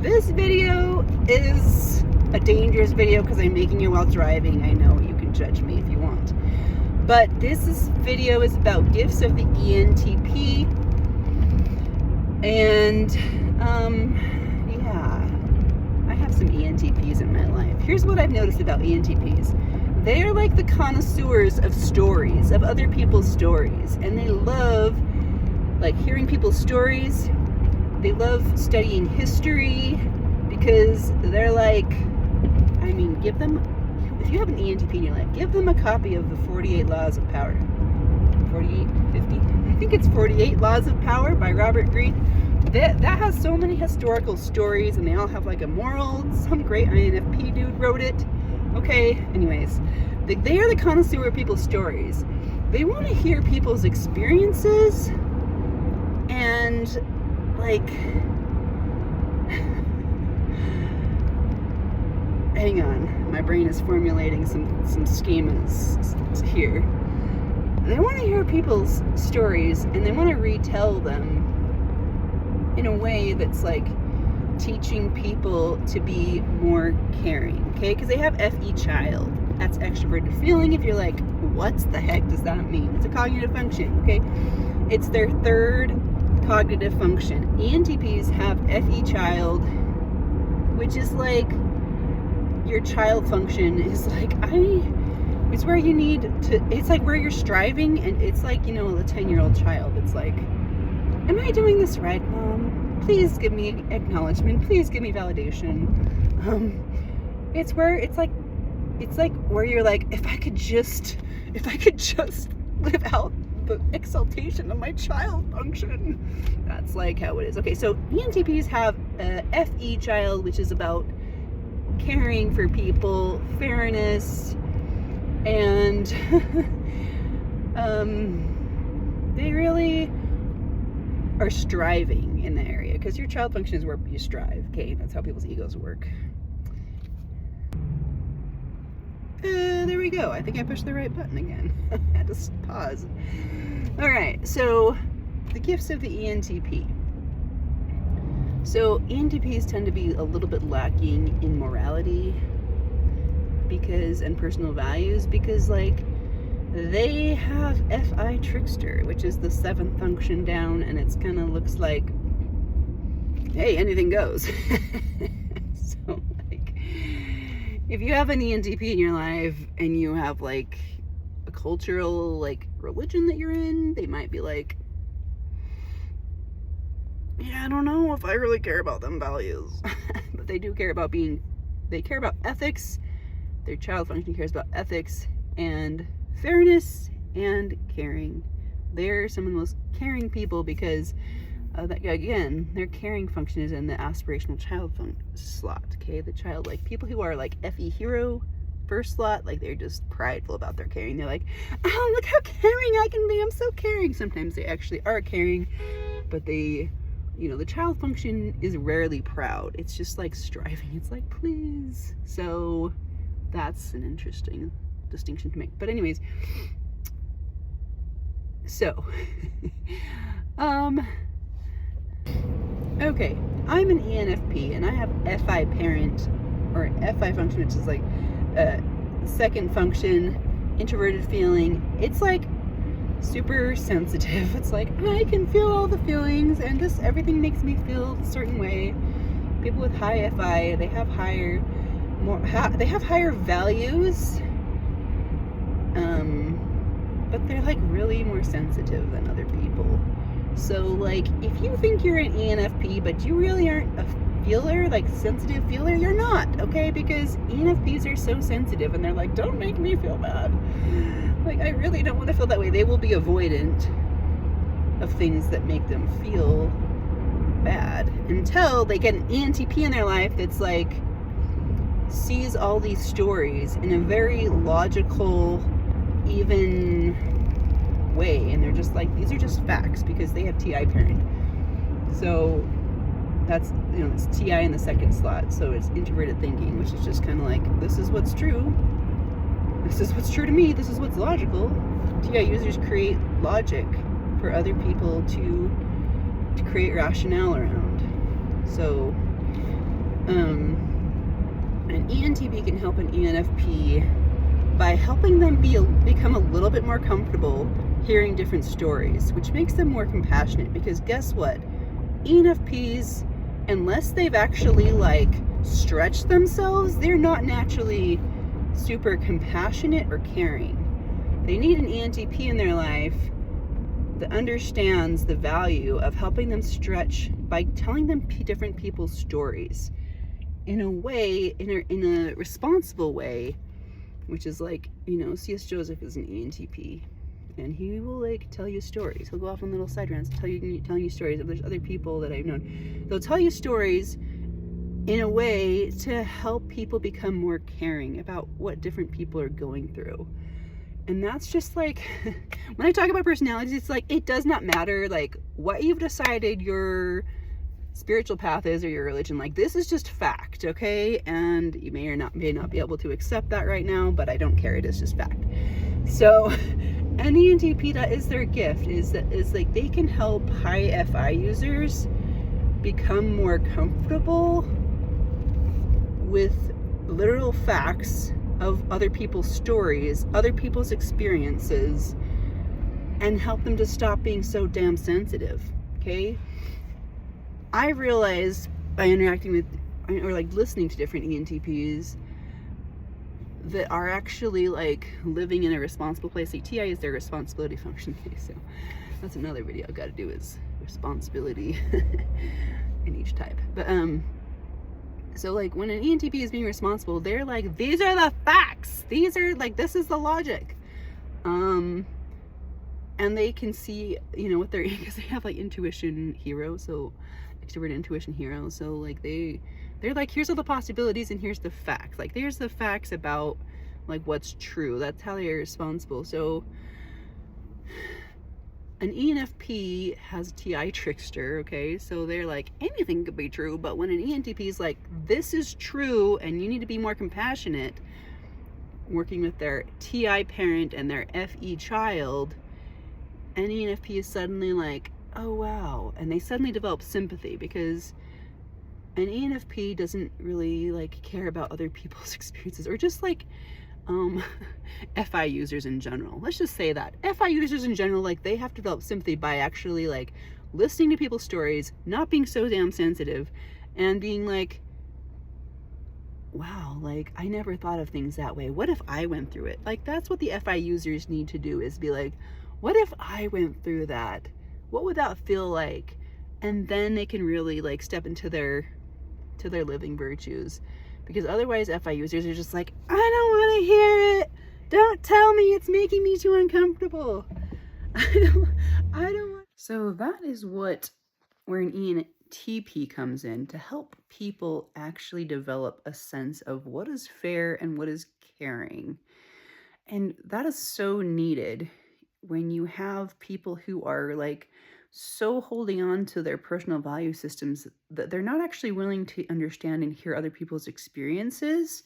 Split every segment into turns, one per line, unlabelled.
This video is a dangerous video because I'm making it while driving. I know, you can judge me if you want. But video is about gifts of the ENTP. And, yeah, I have some ENTPs in my life. Here's what I've noticed about ENTPs. They are like the connoisseurs of stories, of other people's stories. And they love, like, hearing people's stories. They love studying history because they're like, I mean, if you have an ENTP in your life, give them a copy of the 48 Laws of Power. 48, 50? I think it's 48 Laws of Power by Robert Greene. That has so many historical stories, and they all have like a moral. Some great INFP dude wrote it. Okay, anyways, they are the connoisseur of people's stories. They want to hear people's experiences and like, hang on, my brain is formulating some schemas here. They want to hear people's stories and they want to retell them in a way that's like teaching people to be more caring, okay? Because they have FE child. That's extroverted feeling. If you're like, what the heck does that mean? It's a cognitive function, okay? It's their third cognitive function. ENTPs have FE child, which is like your child function is like, it's where you need to, it's like where you're striving, and it's like, you know, the 10-year-old child. It's like, am I doing this right, Mom? Please give me acknowledgement. Please give me validation. It's like where you're like, if I could just live out the exaltation of my child function. That's like how it is. Okay, so ENTPs have a FE child, which is about caring for people, fairness, and they really are striving in the area, because your child function is where you strive. Okay, that's how people's egos work. There we go. I think I pushed the right button again. I had to pause. All right, so the gifts of the ENTP. So ENTPs tend to be a little bit lacking in morality and personal values, because like they have FI trickster, which is the 7th function down, and it's kind of looks like, hey, anything goes. So like, if you have an ENTP in your life and you have like a cultural like religion that you're in, they might be like, yeah, I don't know if I really care about them values. But they do care about they care about ethics. Their child function cares about ethics and fairness and caring. They're some of the most caring people because again, their caring function is in the aspirational child slot. Okay, the child, like people who are like FE hero first slot, like they're just prideful about their caring. They're like, oh, look how caring I can be. I'm so caring. Sometimes they actually are caring, but they, you know, the child function is rarely proud. It's just like striving. It's like, please. So that's an interesting distinction to make. But anyways, so okay, I'm an ENFP and I have FI parent, or FI function, which is like second function, introverted feeling. It's like super sensitive. It's like, I can feel all the feelings, and everything makes me feel a certain way. People with high FI, they have higher values, but they're like really more sensitive than other people. So like, if you think you're an ENFP but you really aren't a feeler, like sensitive feeler, you're not, okay? Because ENFPs are so sensitive, and they're like, don't make me feel bad. Like, I really don't want to feel that way. They will be avoidant of things that make them feel bad until they get an ENTP in their life that's like, sees all these stories in a very logical, even way, and they're just like, these are just facts because they have TI parent. So that's, you know, it's TI in the second slot, so it's introverted thinking, which is just kind of like, this is what's true. This is what's true to me. This is what's logical. TI users create logic for other people to create rationale around. So An ENTP can help an ENFP by helping them become a little bit more comfortable hearing different stories, which makes them more compassionate. Because guess what? ENFPs, unless they've actually like stretched themselves, they're not naturally super compassionate or caring. They need an ENTP in their life that understands the value of helping them stretch by telling them different people's stories in a way, in a responsible way, which is like, C.S. Joseph is an ENTP, and he will like tell you stories. He'll go off on little side rants, telling you stories. If there's other people that I've known, they'll tell you stories in a way to help people become more caring about what different people are going through. And that's just like, when I talk about personalities, it's like, it does not matter like what you've decided your spiritual path is or your religion. Like, this is just fact, okay? And you may not be able to accept that right now, but I don't care. It is just fact. So an ENTP, that is their gift, is like they can help high FI users become more comfortable with literal facts of other people's stories, other people's experiences, and help them to stop being so damn sensitive, okay? I realized by interacting with, or like listening to different ENTPs that are actually like living in a responsible place. Like, TI is their responsibility function. So that's another video I've got to do, is responsibility in each type. But so like when an ENTP is being responsible, they're like, these are the facts. These are like, this is the logic. And they can see, what they're, because they have like intuition hero, so extrovert intuition hero. So like they're like, here's all the possibilities and here's the facts. Like, there's the facts about like what's true. That's how they're responsible. So an ENFP has TI trickster, okay? So they're like, anything could be true, but when an ENTP is like, this is true and you need to be more compassionate, working with their TI parent and their FE child, an ENFP is suddenly like, oh wow, and they suddenly develop sympathy, because an ENFP doesn't really like care about other people's experiences, or just like FI users in general. Let's just say that FI users in general, like, they have to develop sympathy by actually like listening to people's stories, not being so damn sensitive, and being like, wow, like, I never thought of things that way. What if I went through it? Like, that's what the FI users need to do, is be like, what if I went through that? What would that feel like? And then they can really like step into their living virtues. Because otherwise FI users are just like, I don't want to hear it. Don't tell me, it's making me too uncomfortable. I don't want. So that is where an ENTP comes in, to help people actually develop a sense of what is fair and what is caring. And that is so needed when you have people who are like so holding on to their personal value systems that they're not actually willing to understand and hear other people's experiences,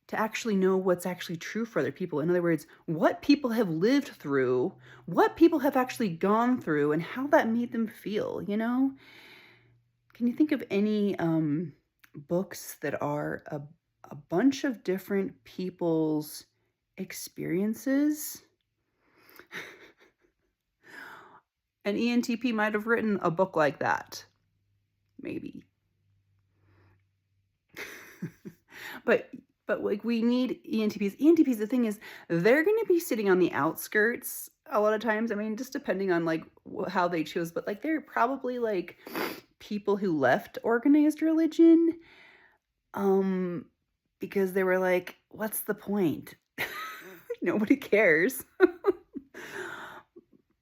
to actually know what's actually true for other people. In other words, what people have lived through, what people have actually gone through, and how that made them feel, Can you think of any books that are a bunch of different people's experiences? An ENTP might have written a book like that, maybe. but like, we need ENTPs. ENTPs, the thing is, they're going to be sitting on the outskirts a lot of times. I mean, just depending on like how they choose, but like, they're probably like people who left organized religion because they were like, what's the point? Nobody cares.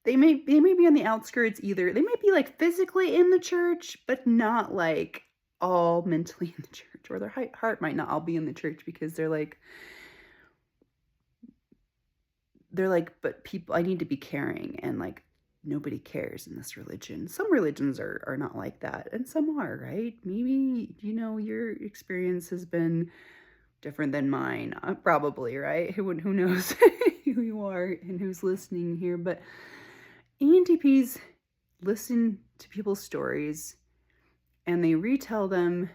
They may be on the outskirts either. They might be like physically in the church, but not like all mentally in the church, or their heart might not all be in the church, because they're like, but people, I need to be caring, and like, nobody cares in this religion. Some religions are not like that, and some are, right? Maybe, your experience has been different than mine, probably, right? Who knows who you are and who's listening here, but ENTPs listen to people's stories and they retell them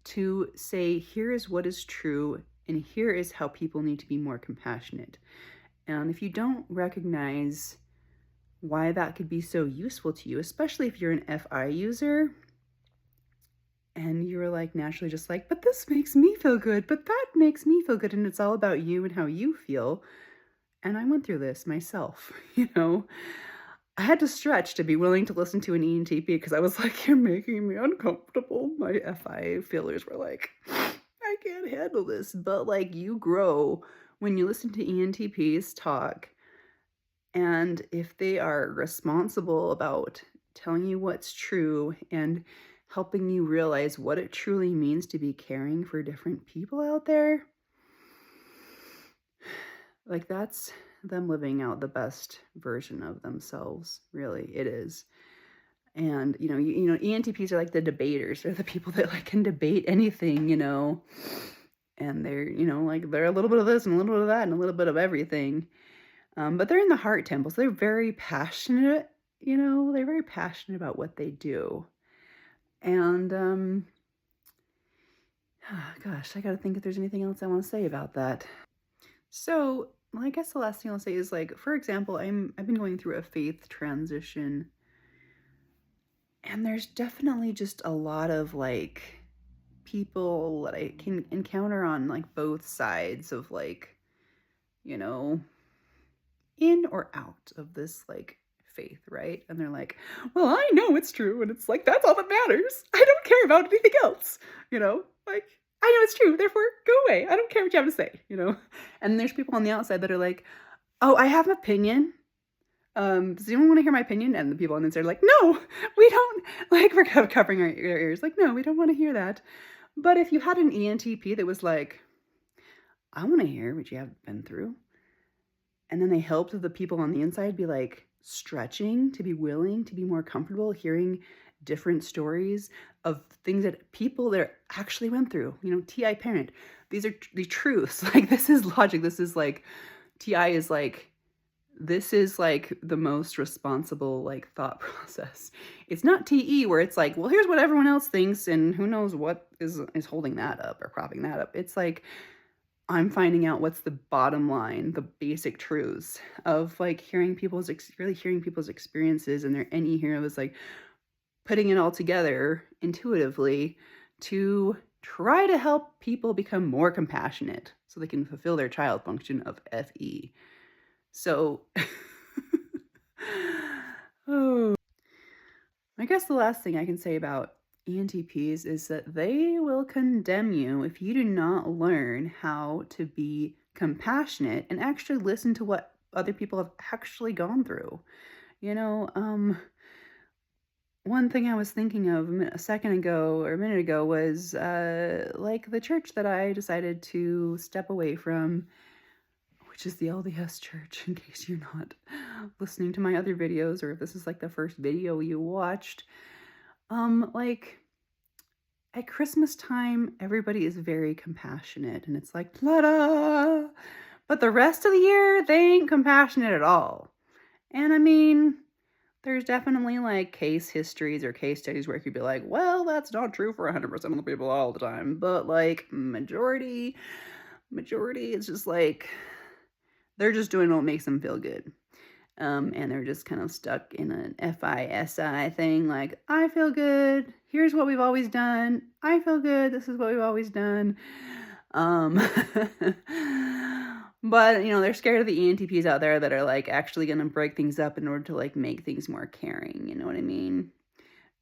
to say, here is what is true, and here is how people need to be more compassionate. And if you don't recognize why that could be so useful to you, especially if you're an FI user, and you're like naturally just like, but this makes me feel good, but that makes me feel good, and it's all about you and how you feel. And I went through this myself, I had to stretch to be willing to listen to an ENTP because I was like, you're making me uncomfortable. My FI feelers were like, I can't handle this. But like, you grow when you listen to ENTPs talk. And if they are responsible about telling you what's true and helping you realize what it truly means to be caring for different people out there, like that's them living out the best version of themselves. Really, it is. And ENTPs are like the debaters. They're the people that like can debate anything, and they're like they're a little bit of this and a little bit of that and a little bit of everything. But they're in the heart temple, so they're very passionate. They're very passionate about what they do. And gosh, I gotta think if there's anything else I want to say about that. So, well, I guess the last thing I'll say is like, for example, I've been going through a faith transition, and there's definitely just a lot of like people that I can encounter on like both sides of like, in or out of this like faith, right? And they're like, well, I know it's true, and it's like that's all that matters. I don't care about anything else, like I know it's true, therefore go away. I don't care what you have to say, And there's people on the outside that are like, oh, I have an opinion. Does anyone want to hear my opinion? And the people on the inside are like, no, we don't. Like, we're covering our ears. Like, no, we don't want to hear that. But if you had an ENTP that was like, I want to hear what you have been through, and then they helped the people on the inside be like stretching to be willing to be more comfortable hearing different stories of things that people that actually went through, TI parent, these are the truths. Like, this is logic. This is like, TI is like, this is like the most responsible like thought process. It's not TE where it's like, well, here's what everyone else thinks and who knows what is holding that up or propping that up. It's like, I'm finding out what's the bottom line, the basic truths of like really hearing people's experiences, and any hero is like putting it all together intuitively to try to help people become more compassionate so they can fulfill their child function of FE. So, oh, I guess the last thing I can say about ENTPs is that they will condemn you if you do not learn how to be compassionate and actually listen to what other people have actually gone through. One thing I was thinking of a second ago or a minute ago was like the church that I decided to step away from, which is the LDS church, in case you're not listening to my other videos, or if this is like the first video you watched. Like at Christmas time, everybody is very compassionate, and it's like, la-da! But the rest of the year, they ain't compassionate at all. And I mean, there's definitely like case histories or case studies where you could be like, well, that's not true for 100% of the people all the time. But like majority, it's just like, they're just doing what makes them feel good. And they're just kind of stuck in an FISI thing, like, I feel good, here's what we've always done, I feel good, this is what we've always done. But, they're scared of the ENTPs out there that are, like, actually going to break things up in order to, like, make things more caring, you know what I mean?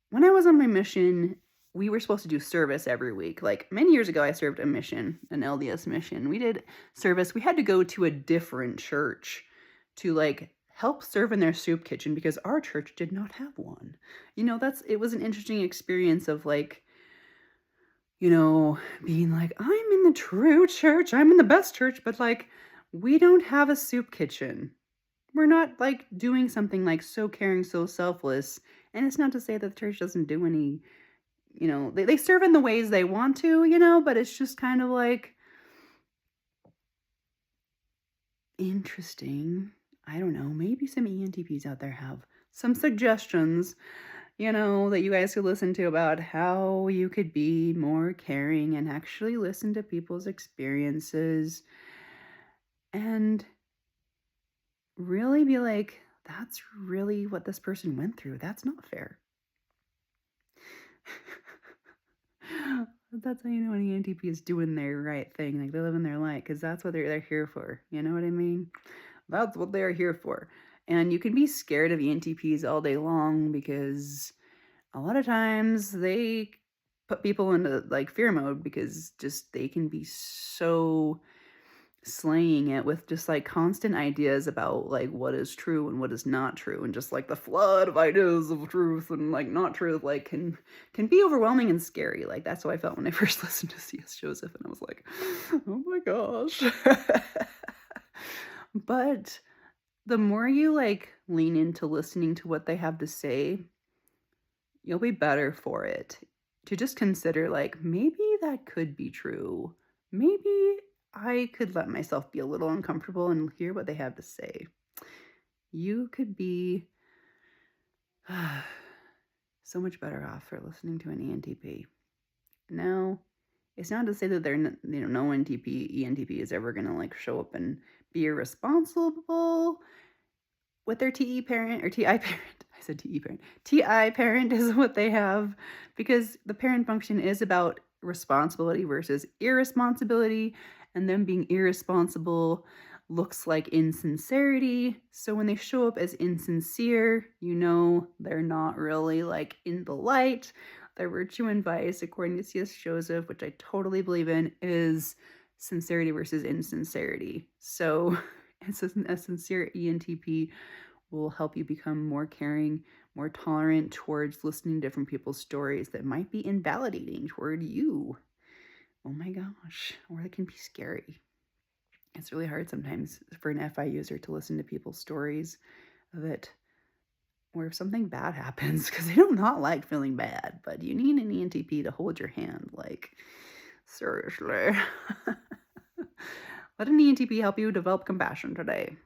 When I was on my mission, we were supposed to do service every week. Like, many years ago, I served a mission, an LDS mission. We did service. We had to go to a different church to, like, help serve in their soup kitchen because our church did not have one. It was an interesting experience of like, being like, I'm in the true church, I'm in the best church, but like, we don't have a soup kitchen. We're not like doing something like so caring, so selfless. And it's not to say that the church doesn't do any, they serve in the ways they want to, but it's just kind of like interesting. I don't know, maybe some ENTPs out there have some suggestions. that you guys could listen to about how you could be more caring and actually listen to people's experiences and really be like, that's really what this person went through. That's not fair. That's how you know an ENTP is doing their right thing. Like, they're living their life because that's what they're here for. You know what I mean? That's what they're here for. And you can be scared of ENTPs all day long because a lot of times they put people into like fear mode because just they can be so slaying it with just like constant ideas about like what is true and what is not true, and just like the flood of ideas of truth and like not truth like can be overwhelming and scary. Like, that's how I felt when I first listened to C.S. Joseph, and I was like, oh my gosh. But the more you like lean into listening to what they have to say, you'll be better for it. To just consider, like, maybe that could be true. Maybe I could let myself be a little uncomfortable and hear what they have to say. You could be so much better off for listening to an ENTP. Now, it's not to say that no ENTP is ever going to like show up and be irresponsible with their TE parent or TI parent. I said TE parent. TI parent is what they have, because the parent function is about responsibility versus irresponsibility, and them being irresponsible looks like insincerity. So when they show up as insincere, they're not really like in the light. Their virtue and vice, according to C.S. Joseph, which I totally believe in, is sincerity versus insincerity. So it's a sincere ENTP will help you become more caring, more tolerant towards listening to different people's stories that might be invalidating toward you. Oh my gosh, or it can be scary. It's really hard sometimes for an FI user to listen to people's stories where something bad happens, because they do not like feeling bad, but you need an ENTP to hold your hand. Like, seriously. Let an ENTP help you develop compassion today.